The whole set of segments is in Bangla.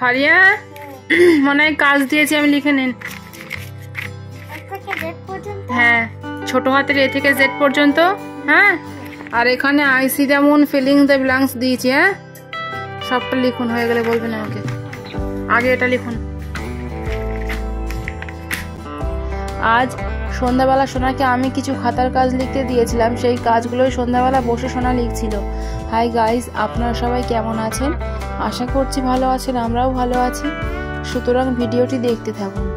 ফারিয়া মনে হয় কাজ দিয়েছি আমি, লিখে নিন। হ্যাঁ, ছোট হাতের এ থেকে জেড পর্যন্ত। হ্যাঁ, আর এখানে I C the moon filling the blanks দিয়েছি। হ্যাঁ, সবটা লিখুন, হয়ে গেলে বলবেন আমাকে। আগে এটা লিখুন। আজ সন্ধ্যাবেলা সোনাকে আমি কিছু খাতার কাজ লিখতে দিয়েছিলাম, সেই কাজগুলোই সন্ধ্যাবেলা বসে সোনা লিখছিল। হাই গাইস, আপনারা সবাই কেমন আছেন? আশা করছি ভালো আছেন, আমরাও ভালো আছি। সুতরাং ভিডিওটি দেখতে থাকুন।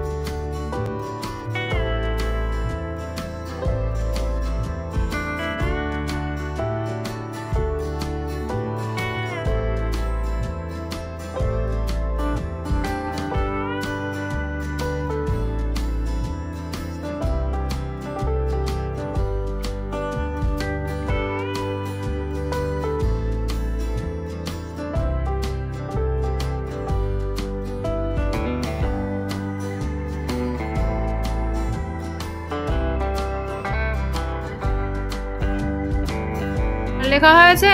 লেখা হয়েছে,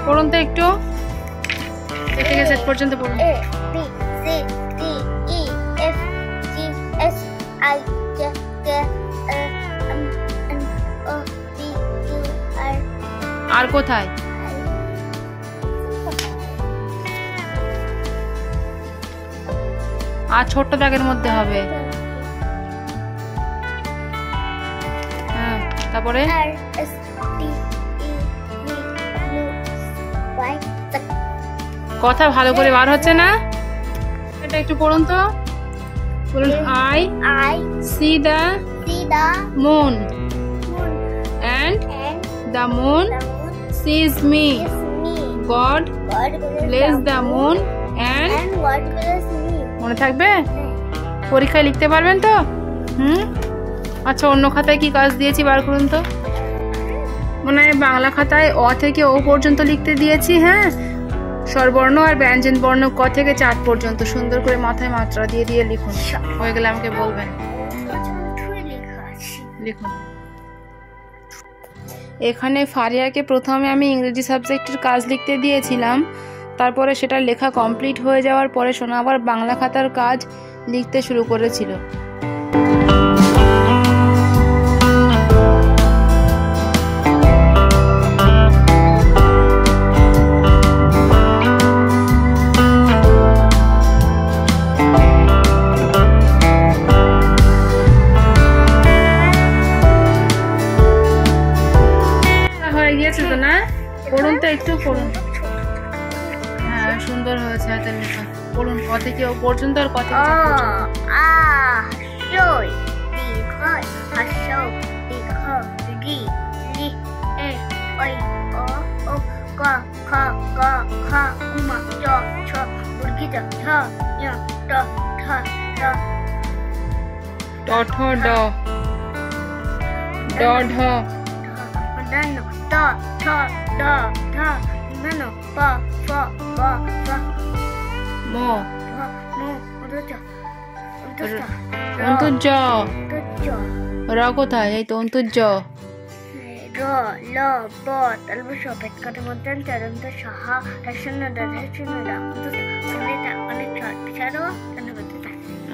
পড়ুন তো একটু, এ থেকে জেড পর্যন্ত পড়ুন। A B C D E F G H I J K L M N O P Q R। আর কোথায়? আর ছোট্ট দাগের মধ্যে হবে। হ্যাঁ, তারপরে R S T E V U Y Z। কথা ভালো করে বার হচ্ছে না, এটা একটু পড়ুন তো। বলুন, I C the moon and the moon sees me. God bless the moon and মনে থাকবে? পরীক্ষায় লিখতে পারবেন তো? আচ্ছা, অন্য খাতায় কি কাজ দিয়েছি বার করুন তো। মনে হয় বাংলা খাতায় অ থেকে ও পর্যন্ত লিখতে দিয়েছি। হ্যাঁ, স্বরবর্ণ আর ব্যঞ্জন বর্ণ ক থেকে 4 পর্যন্ত সুন্দর করে মাথায় মাত্রা দিয়ে দিয়ে লিখুন। হয়ে গেলে আমাকে বলবেন। লিখুন। এখানে ফারিয়াকে প্রথমে আমি ইংরেজি সাবজেক্টের কাজ লিখতে দিয়েছিলাম, তারপরে সেটা লেখা কমপ্লিট হয়ে যাওয়ার পরে সোনা আবার বাংলা খাতার কাজ লিখতে শুরু করেছিল। না, পড়ুন তো একটু, পড়ুন। হ্যাঁ, সুন্দর হয়েছে হাতের লেখা। পড়ুন, ক থেকে ও পর্যন্ত আর ক থেকে র কোথায়? এই তো অন্তর্য। র ল ব তালব সবেত কাতে মধ্যে চরন্ত সাহা রসন দর্শন রাম অনেকটা অনেক ছাড়ো ধন্যবাদ।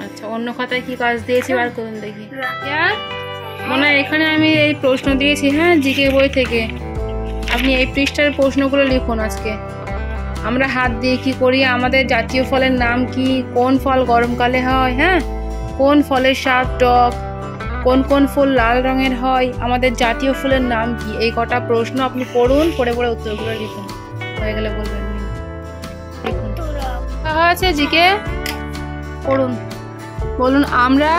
আচ্ছা, অন্য খাতায় কি কাজ দিয়েছি বার করুন দেখি। মনে হয় এখানে আমি এই প্রশ্ন দিয়েছি। হ্যাঁ, জিকে বই থেকে। আপনি এই পৃষ্ঠার প্রশ্নগুলো লিখুন। আজকে আমরা হাত দিয়ে কি করি? আমাদের জাতীয় ফলের নাম কি? কোন ফল গরমকালে হয়? হ্যাঁ, কোন ফলের স্বাদ টক? কোন কোন ফুল লাল রঙের হয়? আমাদের জাতীয় ফুলের নাম কি? এই কটা প্রশ্ন আপনি পড়ুন, পড়ে পড়ে উত্তরগুলো লিখুন। হয়ে গেলে বলবেন। লিখুন। হয়েছে জিকে, পড়ুন। বলুন, আমরা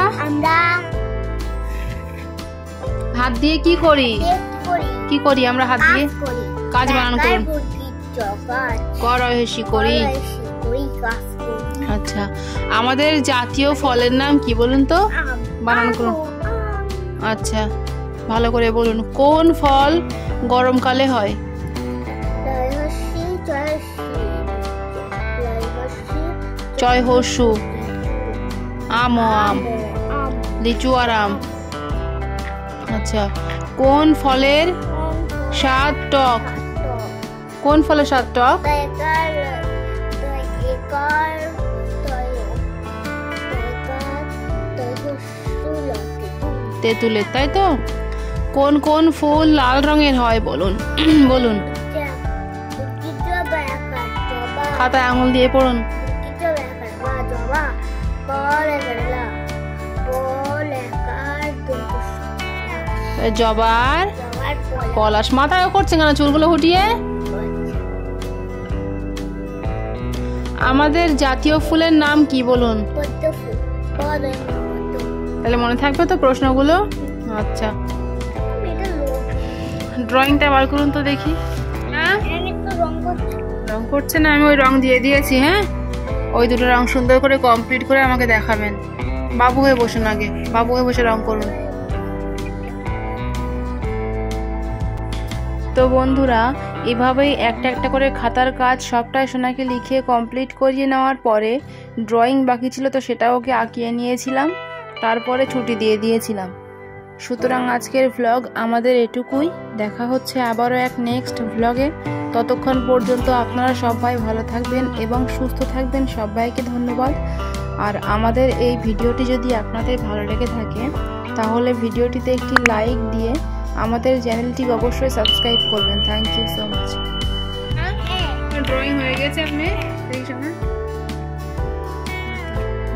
হাত দিয়ে কি করি? কি করি আমরা হাত দিয়ে? কাজ বানান করুন। করহেসি করি। আচ্ছা, আমাদের জাতীয় ফলের নাম কি বলুন তো? বানান করুন। আচ্ছা, ভালো করে বলুন। কোন ফল গরমকালে হয়? চয় হস্যু। আম ও আম। লিচু আর আম। আচ্ছা, কোন ফলের স্বাদ টক? কোন ফলের স্বাদ টক? তেঁতুলের, তাই তো? কোন কোন ফুল লাল রঙের হয় বলুন? বলুন, খাতায় আঙুল দিয়ে পড়ুন। জবার পলাশ। মাথায় করছেন কেন চুলগুলো ফুটিয়ে? আমাদের জাতীয় ফুলের নাম কি বলুন? তাহলে মনে থাকবে তো প্রশ্নগুলো? আচ্ছা, ড্রয়িংটা বার করুন তো দেখি। হ্যাঁ, রং করছে না, আমি ওই রং দিয়ে দিয়েছি। হ্যাঁ, ওই দুটো রং সুন্দর করে কমপ্লিট করে আমাকে দেখাবেন। বাবু হয়ে বসুন, আগে বাবু হয়ে বসে রং করুন। তো বন্ধুরা, এভাবেই একটা একটা করে খাতার কাজ সবটাই সোনাকে লিখে কমপ্লিট করিয়ে নেওয়ার পরে ড্রয়িং বাকি ছিল, তো সেটাও ওকে আঁকিয়ে নিয়েছিলাম, তারপরে ছুটি দিয়ে দিয়েছিলাম। সুতরাং আজকের ভ্লগ আমাদের এটুকুই। দেখা হচ্ছে আবারও এক নেক্সট ভ্লগে। ততক্ষণ পর্যন্ত আপনারা সবাই ভালো থাকবেন এবং সুস্থ থাকবেন। সবাইকে ধন্যবাদ। আর আমাদের এই ভিডিওটি যদি আপনাদের ভালো লেগে থাকে তাহলে ভিডিওটিতে একটি লাইক দিয়ে আমাদের চ্যানেলটিকে অবশ্যই সাবস্ক্রাইব করবেন। Thank you so much. Drawing হয়ে গেছে, আপনি দেখছেন না?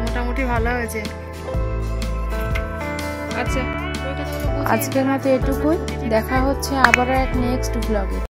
মোটামুটি ভালো হয়েছে। আচ্ছা, আজকের মতো এটুকুই। দেখা হচ্ছে আবারও এক নেক্সট ব্লগে।